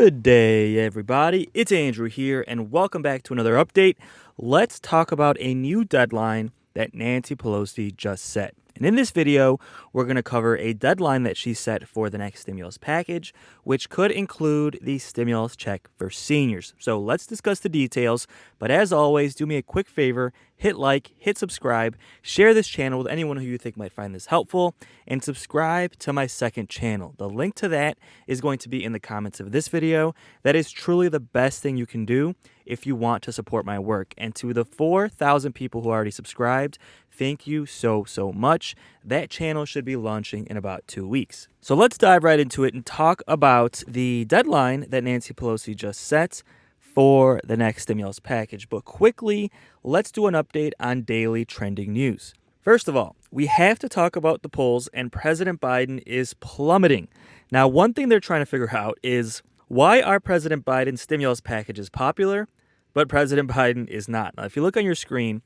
Good day, everybody. It's Andrew here, and welcome back to another update. Let's talk about a new deadline that Nancy Pelosi just set. And in this video, we're going to cover a deadline that she set for the next stimulus package, which could include the stimulus check for seniors. So let's discuss the details. But as always, do me a quick favor, hit like, hit subscribe, share this channel with anyone who you think might find this helpful, and subscribe to my second channel. The link to that is going to be in the comments of this video. That is truly the best thing you can do if you want to support my work. And to the 4,000 people who already subscribed, thank you so much. That channel should be launching in about 2 weeks. So let's dive right into it and talk about the deadline that Nancy Pelosi just set for the next stimulus package. But quickly, let's do an update on daily trending news. First of all, we have to talk about the polls, and President Biden is plummeting. Now, one thing they're trying to figure out is why are President Biden's stimulus packages popular, but President Biden is not. Now, if you look on your screen,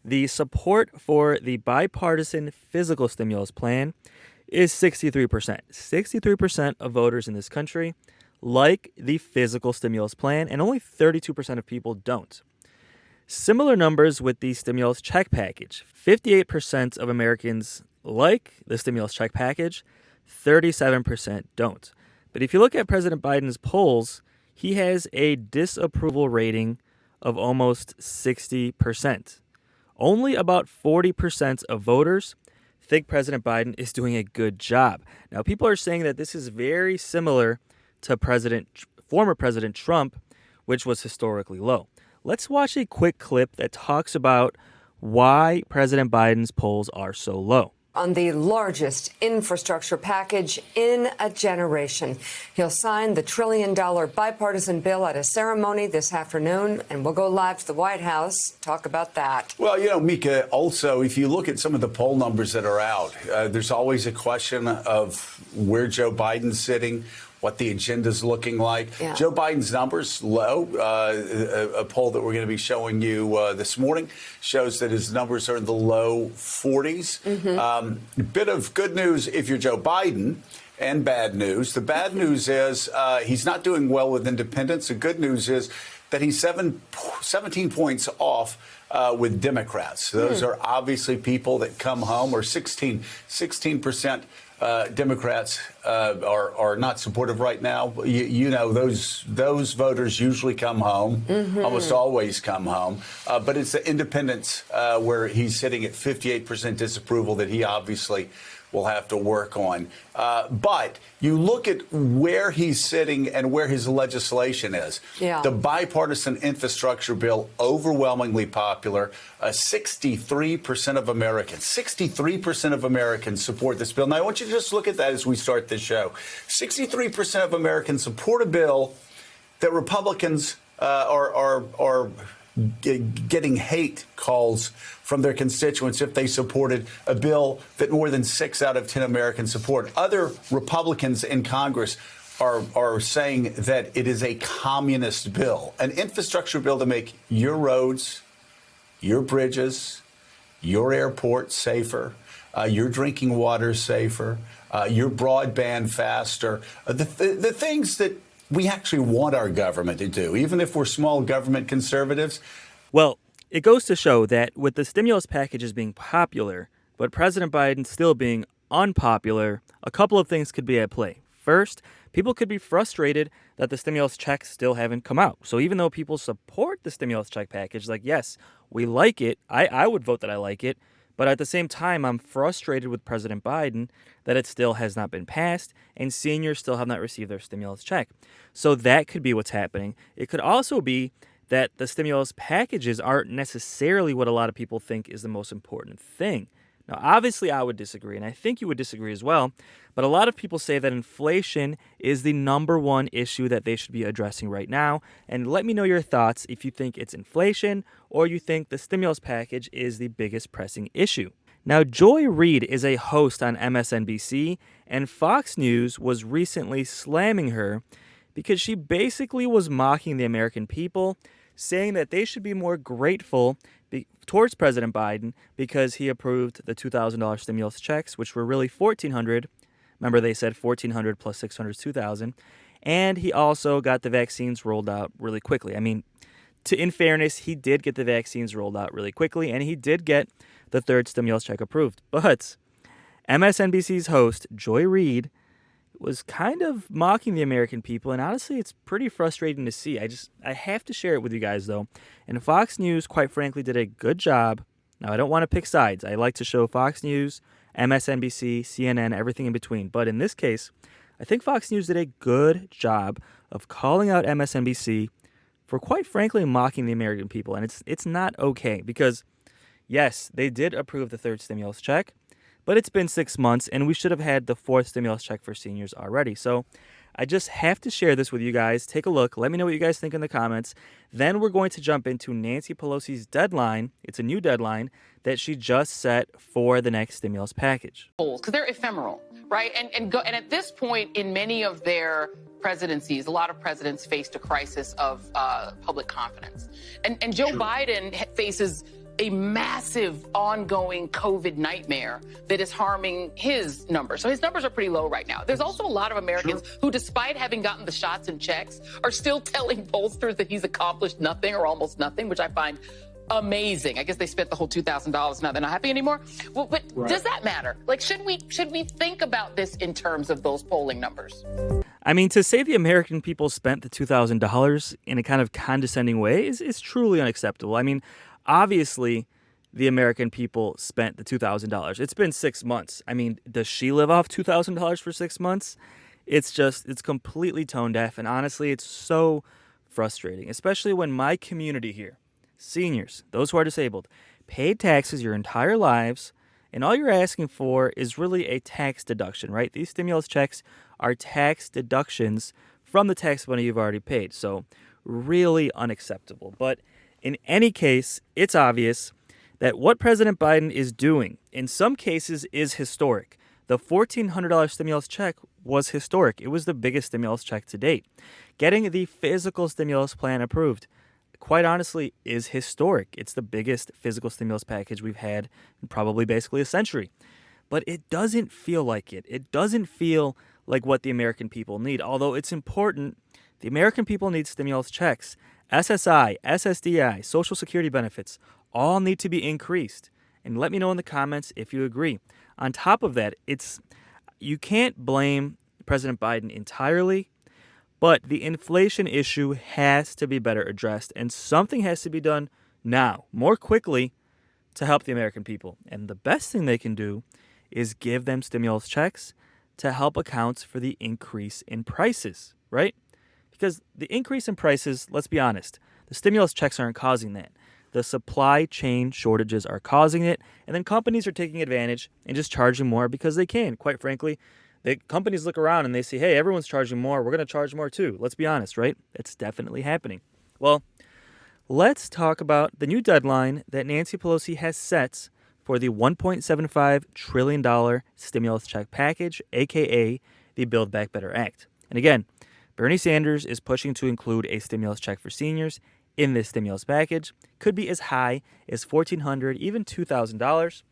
the support for the bipartisan physical stimulus plan is 63%. 63% of voters in this country like the physical stimulus plan, and only 32% of people don't. Similar numbers with the stimulus check package. 58% of Americans like the stimulus check package, 37% don't. But if you look at President Biden's polls, he has a disapproval rating of almost 60%. Only about 40% of voters think President Biden is doing a good job. Now, people are saying that this is very similar to former President Trump, which was historically low. Let's watch a quick clip that talks about why President Biden's polls are so low. On the largest infrastructure package in a generation. He'll sign the $1 trillion bipartisan bill at a ceremony this afternoon, and we'll go live to the White House, talk about that. Well, Mika, also, if you look at some of the poll numbers that are out, there's always a question of where Joe Biden's sitting, what the agenda's looking like. Yeah. Joe Biden's numbers low. A poll that we're going to be showing you this morning shows that his numbers are in the low 40s. Mm-hmm. Bit of good news if you're Joe Biden, and bad news. The bad news is he's not doing well with independents. The good news is that he's 17 points off with Democrats. Those are obviously people that come home, or 16%. Democrats are not supportive right now. You know, those voters usually come home, almost always come home. But it's the independents where he's sitting at 58% disapproval that he obviously will have to work on. But you look at where he's sitting and where his legislation is. Yeah. The bipartisan infrastructure bill, overwhelmingly popular. 63% of Americans support this bill. Now, I want you to just look at that as we start this show. 63% of Americans support a bill that Republicans are getting hate calls from their constituents if they supported a bill that more than 6 out of 10 Americans support. Other Republicans in Congress are saying that it is a communist bill, an infrastructure bill to make your roads, your bridges, your airports safer, your drinking water safer, your broadband faster, the things that we actually want our government to do, even if we're small government conservatives. Well, it goes to show that with the stimulus packages being popular, but President Biden still being unpopular, a couple of things could be at play. First, people could be frustrated that the stimulus checks still haven't come out. So even though people support the stimulus check package, like, yes, we like it, I would vote that I like it, but at the same time, I'm frustrated with President Biden that it still has not been passed and seniors still have not received their stimulus check. So that could be what's happening. It could also be that the stimulus packages aren't necessarily what a lot of people think is the most important thing. Now, obviously, I would disagree, and I think you would disagree as well, but a lot of people say that inflation is the number one issue that they should be addressing right now. And let me know your thoughts if you think it's inflation or you think the stimulus package is the biggest pressing issue. Now, Joy Reid is a host on MSNBC, and Fox News was recently slamming her because she basically was mocking the American people, saying that they should be more grateful towards President Biden because he approved the $2,000 stimulus checks, which were really $1,400. Remember, they said $1,400 plus $600 is $2,000. And he also got the vaccines rolled out really quickly. I mean, in fairness, he did get the vaccines rolled out really quickly, and he did get the third stimulus check approved. But MSNBC's host, Joy Reid, was kind of mocking the American people, and honestly, it's pretty frustrating to see. I have to share it with you guys, though. And Fox News, quite frankly, did a good job. Now, I don't want to pick sides. I like to show Fox News, MSNBC, CNN, everything in between. But in this case, I think Fox News did a good job of calling out MSNBC for, quite frankly, mocking the American people. And it's not okay because, yes, they did approve the third stimulus check, but it's been 6 months, and we should have had the fourth stimulus check for seniors already. So I just have to share this with you guys. Take a look. Let me know what you guys think in the comments. Then we're going to jump into Nancy Pelosi's deadline. It's a new deadline that she just set for the next stimulus package. Because they're ephemeral, right? And at this point in many of their presidencies, a lot of presidents faced a crisis of public confidence. And Joe Biden faces a massive ongoing COVID nightmare that is harming his numbers. So his numbers are pretty low right now. There's also a lot of Americans who, despite having gotten the shots and checks, are still telling pollsters that he's accomplished nothing or almost nothing, which I find amazing. I guess they spent the whole $2,000. Now they're not happy anymore. Well, but does that matter? Like, should we think about this in terms of those polling numbers? I mean, to say the American people spent the $2,000 in a kind of condescending way is truly unacceptable. I mean, obviously, the American people spent the $2,000. It's been 6 months. I mean, does she live off $2,000 for 6 months? It's completely tone deaf. And honestly, it's so frustrating, especially when my community here, seniors, those who are disabled, paid taxes your entire lives. And all you're asking for is really a tax deduction, right? These stimulus checks are tax deductions from the tax money you've already paid. So really unacceptable. But in any case, it's obvious that what President Biden is doing, in some cases, is historic. The $1,400 stimulus check was historic. It was the biggest stimulus check to date. Getting the physical stimulus plan approved, quite honestly, is historic. It's the biggest physical stimulus package we've had in probably basically a century. But it doesn't feel like it. It doesn't feel like what the American people need. Although it's important, the American people need stimulus checks. SSI, SSDI, Social Security benefits all need to be increased. And let me know in the comments if you agree. On top of that, you can't blame President Biden entirely, but the inflation issue has to be better addressed, and something has to be done now, more quickly, to help the American people. And the best thing they can do is give them stimulus checks to help account for the increase in prices, right? Because the increase in prices, let's be honest, the stimulus checks aren't causing that. The supply chain shortages are causing it, and then companies are taking advantage and just charging more because they can. Quite frankly, the companies look around and they see, hey, everyone's charging more. We're going to charge more too. Let's be honest, right? It's definitely happening. Well, let's talk about the new deadline that Nancy Pelosi has set for the $1.75 trillion stimulus check package, a.k.a. the Build Back Better Act. And again, Bernie Sanders is pushing to include a stimulus check for seniors in this stimulus package. Could be as high as $1,400, even $2,000.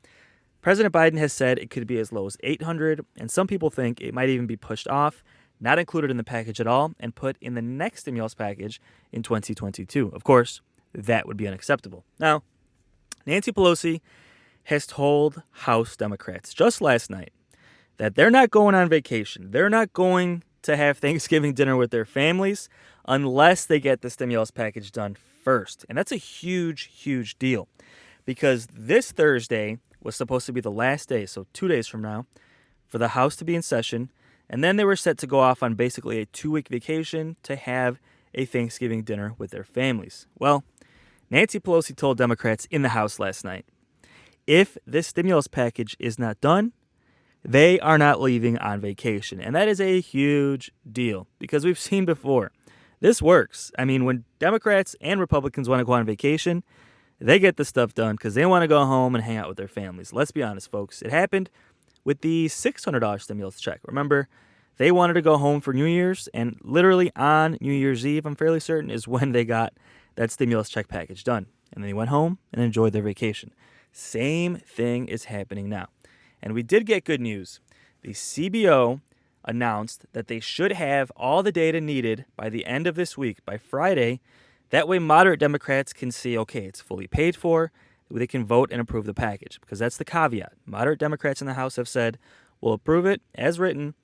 President Biden has said it could be as low as $800, and some people think it might even be pushed off, not included in the package at all, and put in the next stimulus package in 2022. Of course, that would be unacceptable. Now, Nancy Pelosi has told House Democrats just last night that they're not going on vacation. They're not going to have Thanksgiving dinner with their families unless they get the stimulus package done first. And that's a huge, huge deal because this Thursday was supposed to be the last day, so 2 days from now, for the House to be in session. And then they were set to go off on basically a 2-week vacation to have a Thanksgiving dinner with their families. Well, Nancy Pelosi told Democrats in the House last night, if this stimulus package is not done, they are not leaving on vacation. And that is a huge deal because we've seen before. This works. I mean, when Democrats and Republicans want to go on vacation, they get the stuff done because they want to go home and hang out with their families. Let's be honest, folks. It happened with the $600 stimulus check. Remember, they wanted to go home for New Year's, and literally on New Year's Eve, I'm fairly certain, is when they got that stimulus check package done. And then they went home and enjoyed their vacation. Same thing is happening now. And we did get good news. The CBO announced that they should have all the data needed by the end of this week, by Friday. That way, moderate Democrats can see, okay, it's fully paid for. They can vote and approve the package, because that's the caveat. Moderate Democrats in the House have said, we'll approve it as written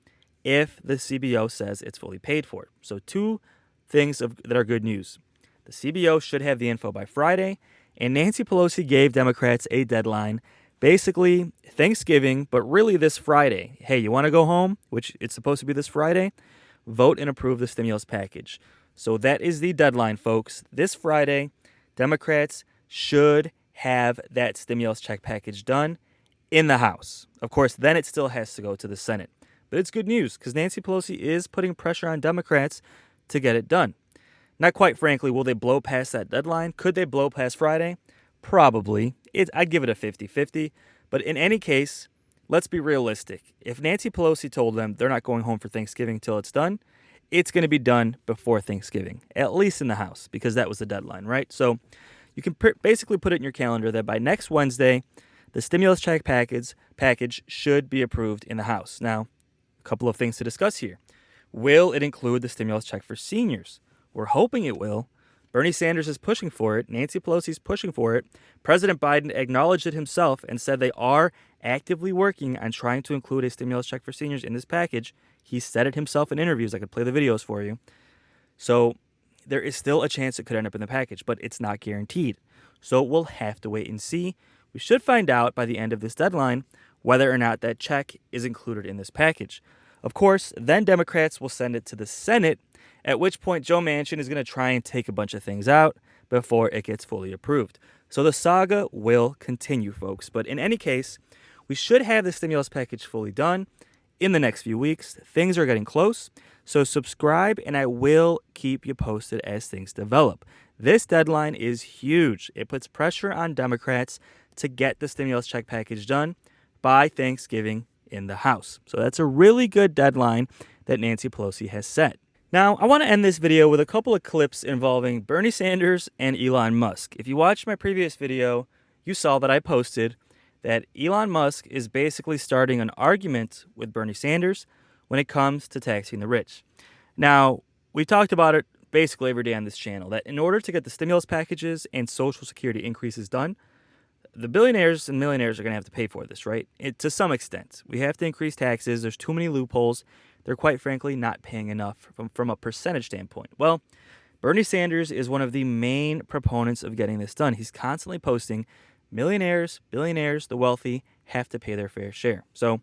if the CBO says it's fully paid for. So two things that are good news. The CBO should have the info by Friday, and Nancy Pelosi gave Democrats a deadline, basically Thanksgiving, but really this Friday. Hey, you want to go home, which it's supposed to be this Friday? Vote and approve the stimulus package. So that is the deadline, folks. This Friday, Democrats should have that stimulus check package done in the House. Of course, then it still has to go to the Senate. But it's good news because Nancy Pelosi is putting pressure on Democrats to get it done. Not quite frankly, will they blow past that deadline? Could they blow past Friday? Probably. I'd give it a 50-50. But in any case, let's be realistic. If Nancy Pelosi told them they're not going home for Thanksgiving until it's done, it's going to be done before Thanksgiving, at least in the House, because that was the deadline, right? So you can basically put it in your calendar that by next Wednesday, the stimulus check package should be approved in the House. Now, a couple of things to discuss here. Will it include the stimulus check for seniors? We're hoping it will. Bernie Sanders is pushing for it. Nancy Pelosi is pushing for it. President Biden acknowledged it himself and said they are actively working on trying to include a stimulus check for seniors in this package. He said it himself in interviews. I could play the videos for you. So there is still a chance it could end up in the package, but it's not guaranteed. So we'll have to wait and see. We should find out by the end of this deadline whether or not that check is included in this package. Of course, then Democrats will send it to the Senate, at which point Joe Manchin is going to try and take a bunch of things out before it gets fully approved. So the saga will continue, folks. But in any case, we should have the stimulus package fully done in the next few weeks. Things are getting close. So subscribe, and I will keep you posted as things develop. This deadline is huge. It puts pressure on Democrats to get the stimulus check package done by Thanksgiving in the House. So that's a really good deadline that Nancy Pelosi has set. Now, I want to end this video with a couple of clips involving Bernie Sanders and Elon Musk. If you watched my previous video, you saw that I posted that Elon Musk is basically starting an argument with Bernie Sanders when it comes to taxing the rich. Now, we talked about it basically every day on this channel, that in order to get the stimulus packages and Social Security increases done, the billionaires and millionaires are going to have to pay for this, right? To some extent. We have to increase taxes. There's too many loopholes. They're quite frankly not paying enough from a percentage standpoint. Well, Bernie Sanders is one of the main proponents of getting this done. He's constantly posting millionaires, billionaires, the wealthy have to pay their fair share. So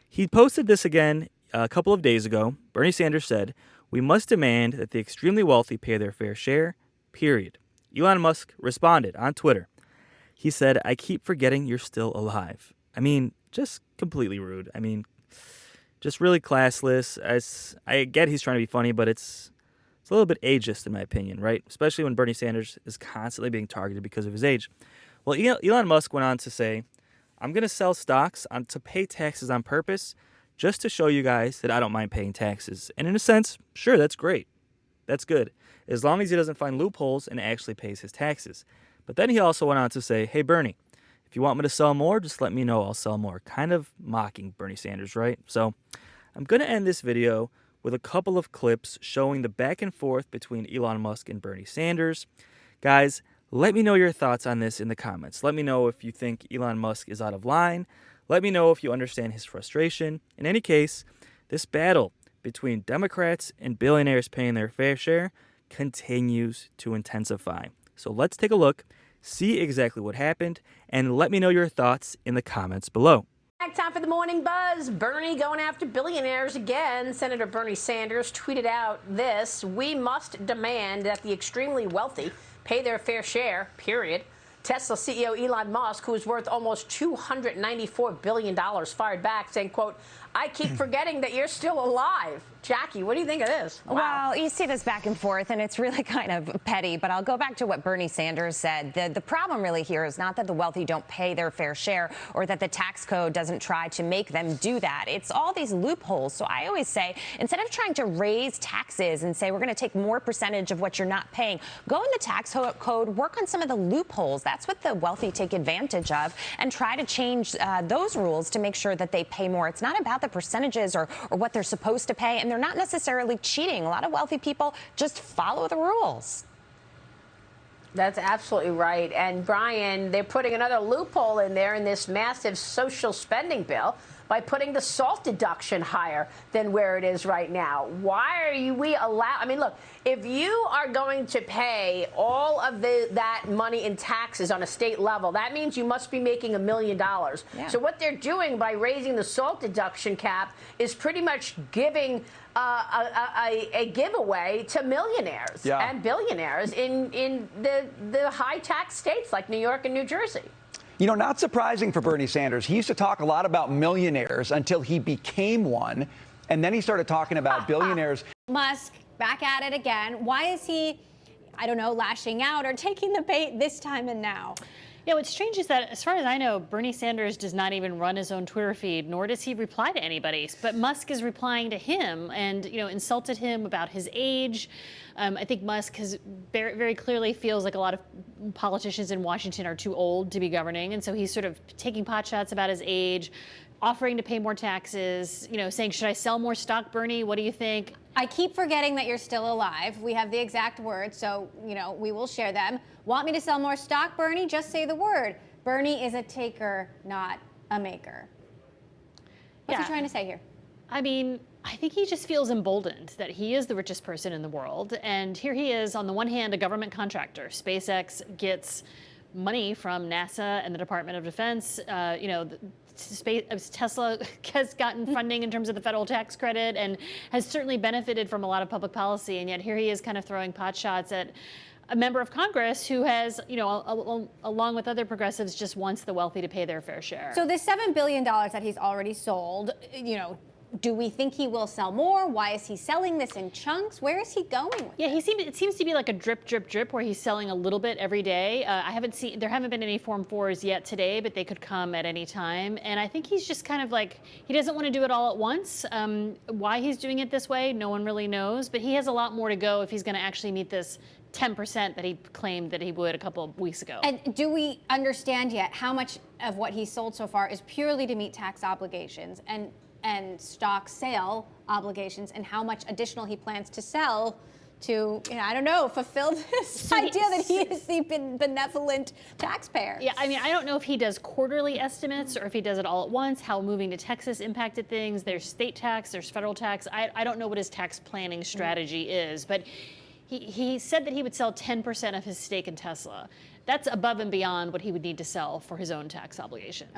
he posted this again a couple of days ago. Bernie Sanders said, "We must demand that the extremely wealthy pay their fair share, period." Elon Musk responded on Twitter. He said, "I keep forgetting you're still alive." I mean, just completely rude. I mean, just really classless. I get he's trying to be funny, but it's a little bit ageist in my opinion, right? Especially when Bernie Sanders is constantly being targeted because of his age. Well, Elon Musk went on to say, "I'm going to sell stocks to pay taxes on purpose just to show you guys that I don't mind paying taxes." And in a sense, sure, that's great. That's good. As long as he doesn't find loopholes and actually pays his taxes. But then he also went on to say, "Hey, Bernie, if you want me to sell more, just let me know. I'll sell more." Kind of mocking Bernie Sanders, right? So I'm going to end this video with a couple of clips showing the back and forth between Elon Musk and Bernie Sanders. Guys, let me know your thoughts on this in the comments. Let me know if you think Elon Musk is out of line. Let me know if you understand his frustration. In any case, this battle between Democrats and billionaires paying their fair share continues to intensify. So let's take a look, see exactly what happened, and let me know your thoughts in the comments below. Time for the morning buzz. Bernie going after billionaires again. Senator Bernie Sanders tweeted out this: "We must demand that the extremely wealthy pay their fair share, period." Tesla CEO Elon Musk, who is worth almost $294 billion, fired back saying, quote, "I keep forgetting that you're still alive." Jackie, what do you think of this? Wow. Well, you see this back and forth, and it's really kind of petty, but I'll go back to what Bernie Sanders said. The problem really here is not that the wealthy don't pay their fair share or that the tax code doesn't try to make them do that. It's all these loopholes. So I always say, instead of trying to raise taxes and say we're going to take more percentage of what you're not paying, go in the tax code, work on some of the loopholes. That's what the wealthy take advantage of, and try to change those rules to make sure that they pay more. It's not about the percentages or what they're supposed to pay, and they're not necessarily cheating. A lot of wealthy people just follow the rules. That's absolutely right. And Brian, they're putting another loophole in there in this massive social spending bill by putting the SALT deduction higher than where it is right now. Why are we allowed? I mean, look, if you are going to pay all of that money in taxes on a state level, that means you must be making $1 million. Yeah. So what they're doing by raising the SALT deduction cap is pretty much giving a giveaway to millionaires and billionaires in the high tax states like New York and New Jersey. You know, not surprising for Bernie Sanders. He used to talk a lot about millionaires until he became one, and then he started talking about billionaires. Musk back at it again. Why is he, I don't know, lashing out or taking the bait this time and now? Yeah, what's strange is that, as far as I know, Bernie Sanders does not even run his own Twitter feed, nor does he reply to anybody. But Musk is replying to him and, you know, insulted him about his age. I think Musk has very, very clearly feels like a lot of politicians in Washington are too old to be governing. And so he's sort of taking potshots about his age, offering to pay more taxes, you know, saying, should I sell more stock, Bernie? What do you think? I keep forgetting that you're still alive. We have the exact words, so, you know, we will share them. Want me to sell more stock, Bernie? Just say the word. Bernie is a taker, not a maker. What's he trying to say here? I mean, I think he just feels emboldened that he is the richest person in the world. And here he is, on the one hand, a government contractor. SpaceX gets money from NASA and the Department of Defense. You know, Tesla has gotten funding in terms of the federal tax credit and has certainly benefited from a lot of public policy. And yet here he is kind of throwing potshots at a member of Congress who has, you know, along with other progressives, just wants the wealthy to pay their fair share. So this $7 billion that he's already sold, you know, do we think he will sell more? Why is he selling this in chunks? Where is he going with it seems to be like a drip, drip, drip, where he's selling a little bit every day. There haven't been any Form 4s yet today, but they could come at any time. And I think he's just kind of like, he doesn't want to do it all at once. Why he's doing it this way, no one really knows. But he has a lot more to go if he's going to actually meet this 10% that he claimed that he would a couple of weeks ago. And do we understand yet how much of what he sold so far is purely to meet tax obligations and stock sale obligations, and how much additional he plans to sell to, you know, I don't know, fulfill this idea that he is the benevolent taxpayer? Yeah, I mean, I don't know if he does quarterly estimates or if he does it all at once, how moving to Texas impacted things. There's state tax, there's federal tax. I don't know what his tax planning strategy is, but he said that he would sell 10% of his stake in Tesla. That's above and beyond what he would need to sell for his own tax obligation.